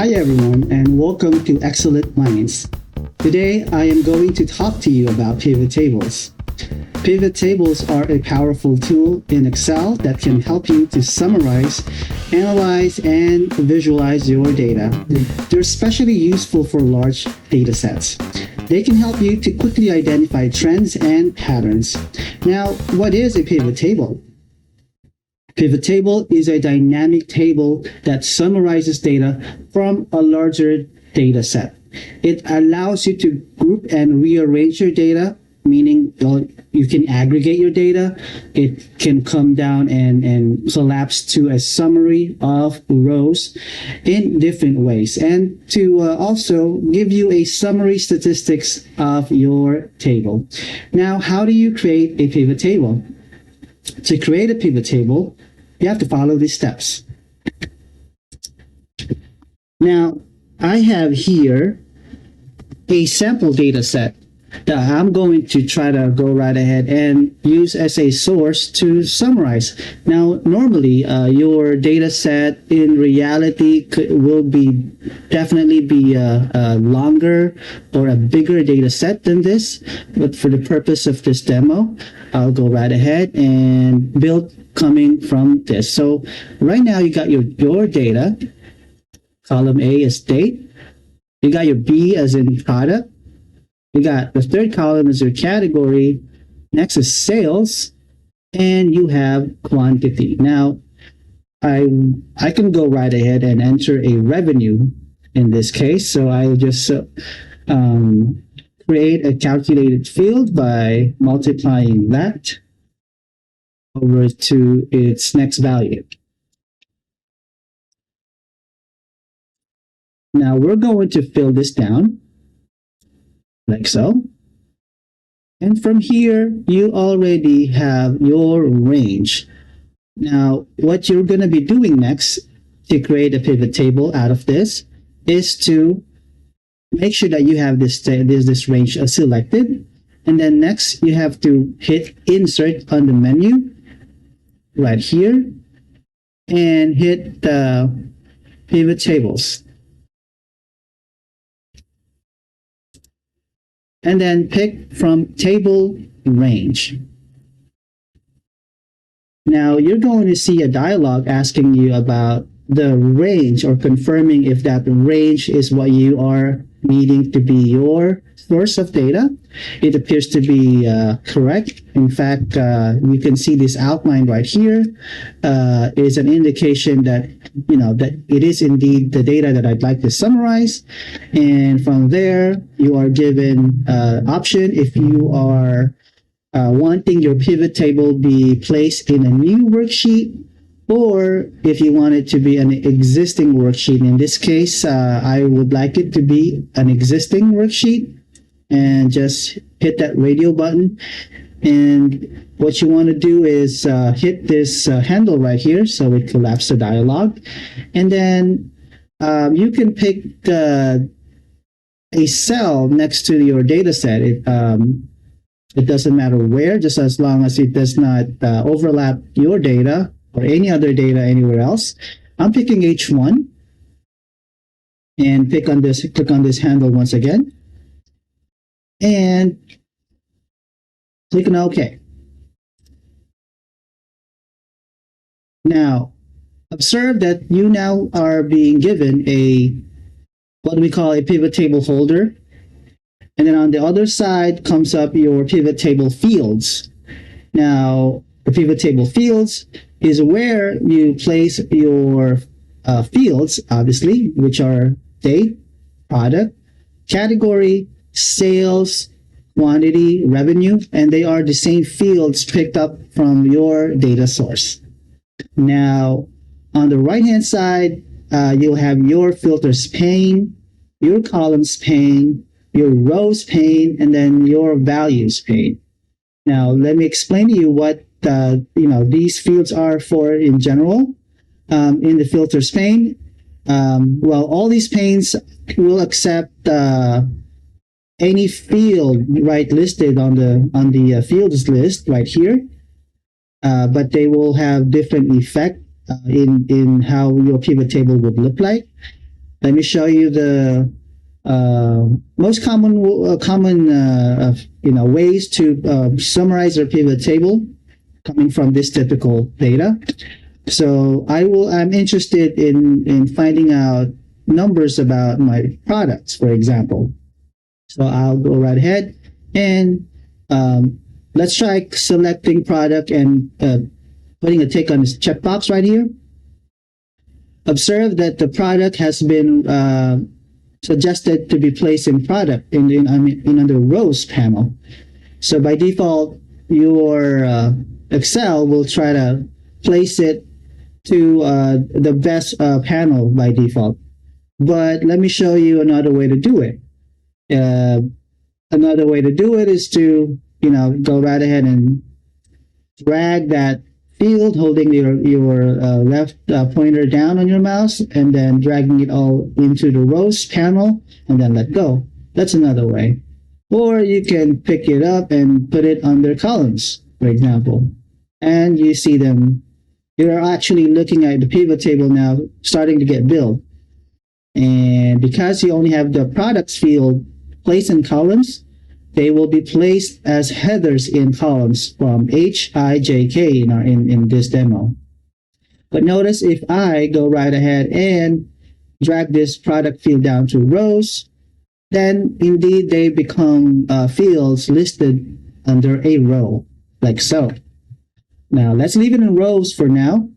Hi everyone and welcome to Excellent Minds. Today I am going to talk to you about pivot tables. Pivot tables are a powerful tool in Excel that can help you to summarize, analyze, and visualize your data. They're especially useful for large data sets. They can help you to quickly identify trends and patterns. Now, what is a pivot table? Pivot table is a dynamic table that summarizes data from a larger data set. It allows you to group and rearrange your data, meaning you can aggregate your data. It can come down and collapse to a summary of rows in different ways, and to also give you a summary statistics of your table. Now, how do you create a pivot table? To create a pivot table, you have to follow these steps. Now, I have here a sample data set that I'm going to try to go right ahead and use as a source to summarize. Now, normally, your data set in reality will definitely be a longer or a bigger data set than this. But for the purpose of this demo, I'll go right ahead and build coming from this. So right now you got your data. Column A is date. You got your B as in product. You got the third column is your category. Next is sales, and you have quantity. Now, I can go right ahead and enter a revenue in this case. So I'll just create a calculated field by multiplying that over to its next value. Now we're going to fill this down like so. And from here, you already have your range. Now, what you're going to be doing next to create a pivot table out of this is to make sure that you have this range selected. And then next, you have to hit Insert on the menu right here and hit the Pivot Tables. And then pick from table range. Now you're going to see a dialog asking you about the range or confirming if that range is what you are needing to be your source of data. It appears to be correct. In fact, you can see this outline right here is an indication that that it is indeed the data that I'd like to summarize. And from there, you are given option if you are wanting your pivot table be placed in a new worksheet, or if you want it to be an existing worksheet. In this case, I would like it to be an existing worksheet, and just hit that radio button. And what you want to do is hit this handle right here so it collapses the dialog. And then you can pick a cell next to your data set. It doesn't matter where, just as long as it does not overlap your data or any other data anywhere else. I'm picking H1 and click on this handle once again. And click on OK. Now, observe that you now are being given what we call a pivot table folder. And then on the other side comes up your pivot table fields. Now, the pivot table fields is where you place your fields, obviously, which are date, product, category, sales, quantity, revenue, and they are the same fields picked up from your data source. Now, on the right-hand side, you'll have your filters pane, your columns pane, your rows pane, and then your values pane. Now, let me explain to you what these fields are for in general. In the filters pane, all these panes will accept any field listed on the fields list right here, but they will have different effect in how your pivot table would look like. Let me show you the most common ways to summarize our pivot table coming from this typical data. So I'm interested in finding out numbers about my products, for example. So I'll go right ahead and let's try selecting product and putting a tick on this checkbox right here. Observe that the product has been suggested to be placed in product in under rows panel. So by default, your Excel will try to place it to the best panel by default. But let me show you another way to do it. Another way to do it is to go right ahead and drag that field, holding your left pointer down on your mouse, and then dragging it all into the rows panel, and then let go. That's another way. Or you can pick it up and put it under columns, for example, and you see them. You're actually looking at the pivot table now starting to get built. And because you only have the products field placed in columns, they will be placed as headers in columns from H, I, J, K in this demo. But notice if I go right ahead and drag this product field down to rows, then indeed they become fields listed under a row, like so. Now let's leave it in rows for now,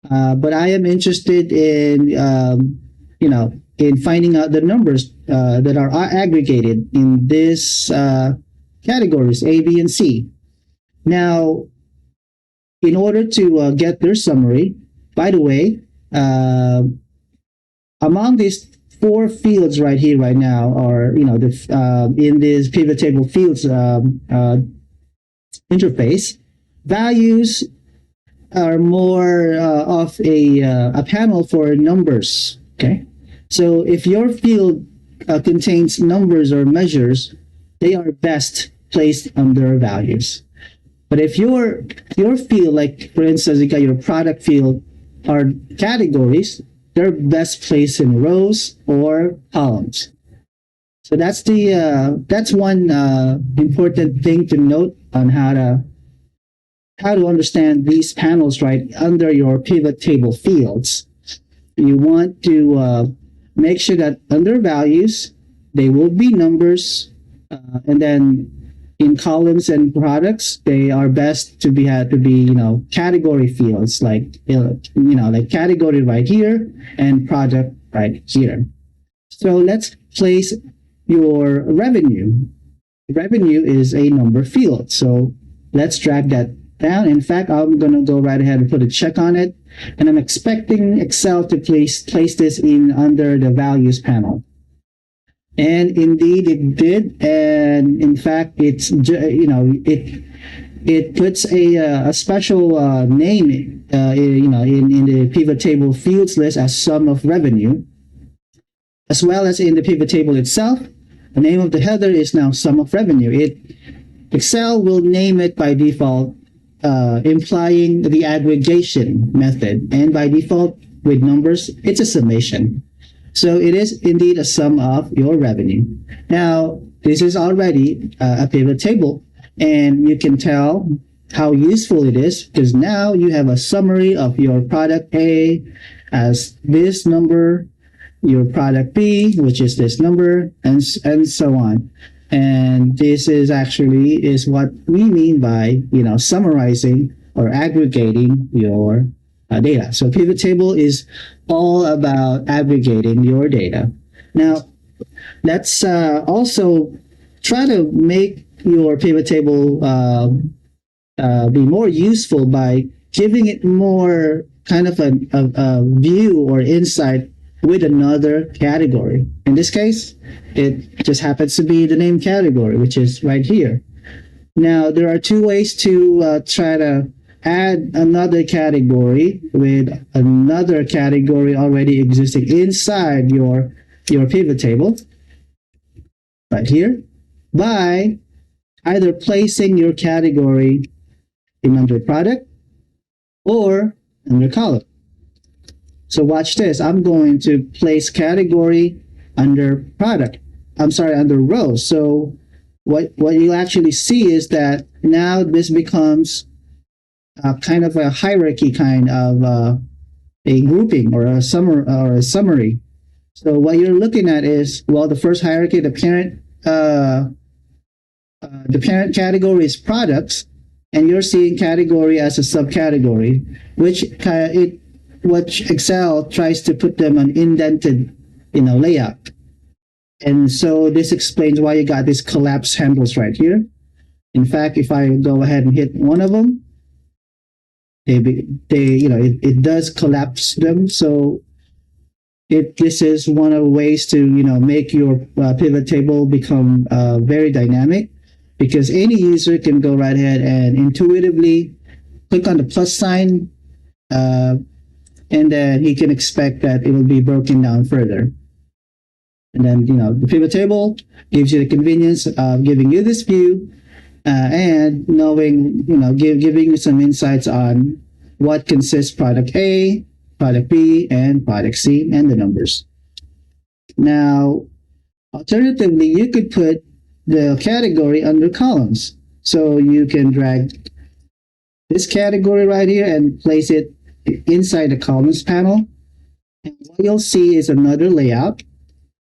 but I am interested in in finding out the numbers that are aggregated in this categories A, B, and C. Now, in order to get their summary, by the way, among these four fields right here, right now, are in this pivot table fields interface, values are more of a panel for numbers. Okay. So if your field contains numbers or measures, they are best placed under values. But if your field, like for instance, you got your product field, are categories, they're best placed in rows or columns. So that's one important thing to note on how to understand these panels right under your pivot table fields. You want to make sure that under values, they will be numbers, and then in columns and products, they are best to be category fields like like category right here and product right here. So let's place your revenue. Revenue is a number field, so let's drag that down. In fact, I'm going to go right ahead and put a check on it. And I'm expecting Excel to place this in under the values panel. And indeed it did. And in fact, it puts a special name, in the pivot table fields list as sum of revenue, as well as in the pivot table itself. The name of the header is now sum of revenue. Excel will name it by default, implying the aggregation method, and by default with numbers it's a summation. So it is indeed a sum of your revenue. Now this is already a pivot table, and you can tell how useful it is because now you have a summary of your product A as this number, your product B, which is this number, and so on. And this is what we mean by, summarizing or aggregating your data. So pivot table is all about aggregating your data. Now, let's also try to make your pivot table be more useful by giving it more kind of a view or insight with another category. In this case, it just happens to be the name category, which is right here. Now, there are two ways to try to add another category with another category already existing inside your pivot table, right here, by either placing your category in under product or under column. So watch this. I'm going to place category under product. I'm sorry, under row. So what you actually see is that now this becomes kind of a hierarchy, kind of a grouping or a summary. So what you're looking at is, well, the first hierarchy, the parent category is products, and you're seeing category as a subcategory, which Excel tries to put them on indented, layout. And so this explains why you got these collapse handles right here. In fact, if I go ahead and hit one of them, it does collapse them. So this is one of the ways to make your pivot table become very dynamic, because any user can go right ahead and intuitively click on the plus sign, and then he can expect that it will be broken down further. And then the pivot table gives you the convenience of giving you this view, and knowing giving you some insights on what consists product A, product B, and product C, and the numbers. Now, alternatively, you could put the category under columns. So you can drag this category right here and place it inside the columns panel. And what you'll see is another layout,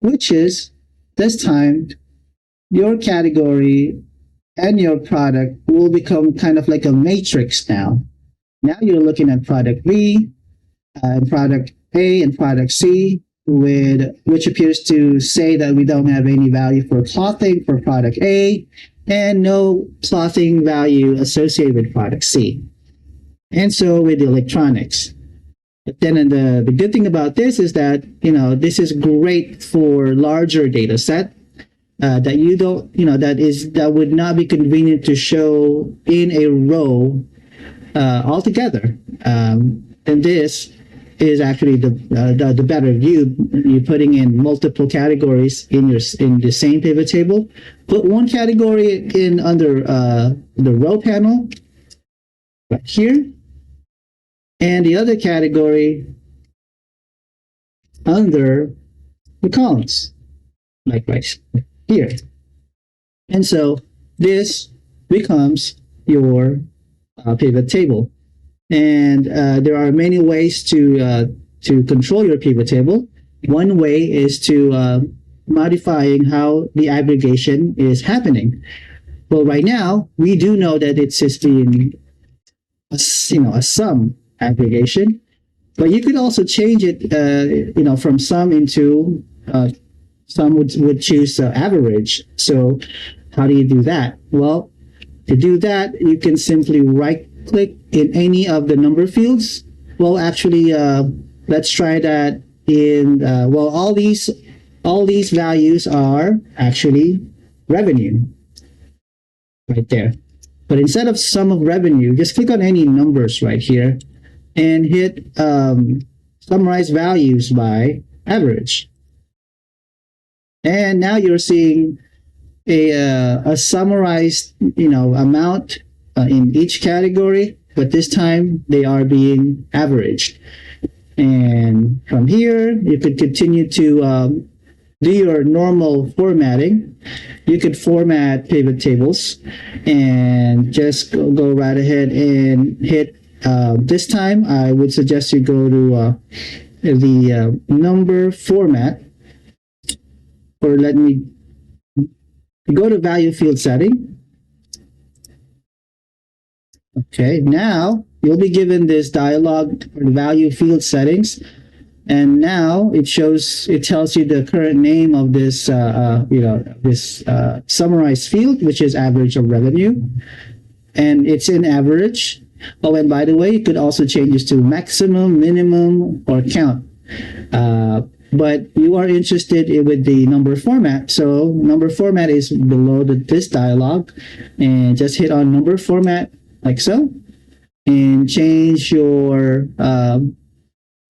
which is this time your category and your product will become kind of like a matrix now. Now you're looking at product B, and product A, and product C, which appears to say that we don't have any value for clothing for product A, and no clothing value associated with product C. And so with electronics. But then the good thing about this is that this is great for larger data set that you don't that would not be convenient to show in a row altogether. And this is actually the better view. You're putting in multiple categories in the same pivot table. Put one category in under the row panel right here, and the other category under the columns, like right here. And so this becomes your pivot table. And there are many ways to control your pivot table. One way is to modifying how the aggregation is happening. Well, right now we do know that it's just being a sum aggregation, but you could also change it from sum into some would choose average. So how do you do that? Well, to do that, you can simply right click in any of the number fields. Well, actually, let's try that in all these values are actually revenue right there. But instead of sum of revenue, just click on any numbers right here and hit summarize values by average. And now you're seeing a summarized amount in each category, but this time they are being averaged. And from here, you could continue to do your normal formatting. You could format pivot tables and just go right ahead and hit. This time, I would suggest you go to the number format, or let me go to value field setting. Okay, now you'll be given this dialog for the value field settings, and now it tells you the current name of this this summarized field, which is average of revenue, and it's in average. Oh, and by the way, you could also change this to maximum, minimum, or count. But you are interested with the number format, so number format is below this dialog, and just hit on number format like so, and change your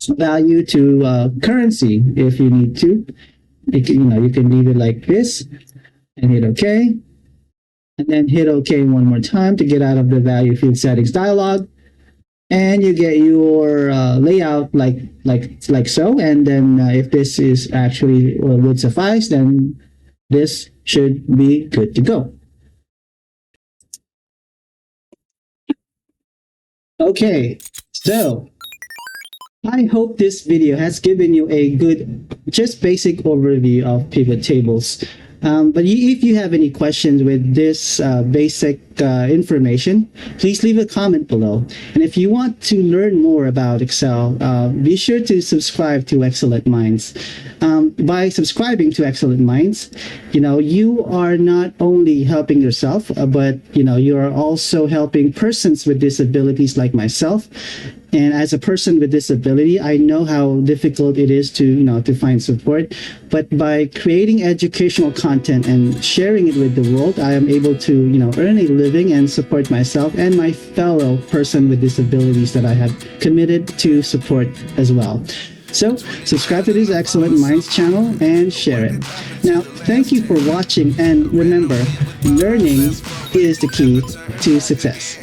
value to currency if you need to. You can leave it like this and hit OK, and then hit OK one more time to get out of the value field settings dialog. and you get your layout like so. And then if this is actually would suffice, then this should be good to go. Okay, so I hope this video has given you a good, just basic overview of pivot tables. But if you have any questions with this basic information, please leave a comment below. And if you want to learn more about Excel, be sure to subscribe to Excellent Minds. By subscribing to Excellent Minds, you are not only helping yourself, but you are also helping persons with disabilities like myself. And as a person with disability, I know how difficult it is to find support. But by creating educational content and sharing it with the world, I am able to earn a living and support myself and my fellow person with disabilities that I have committed to support as well. So subscribe to this Excellent Minds channel and share it. Now, thank you for watching, and remember, learning is the key to success.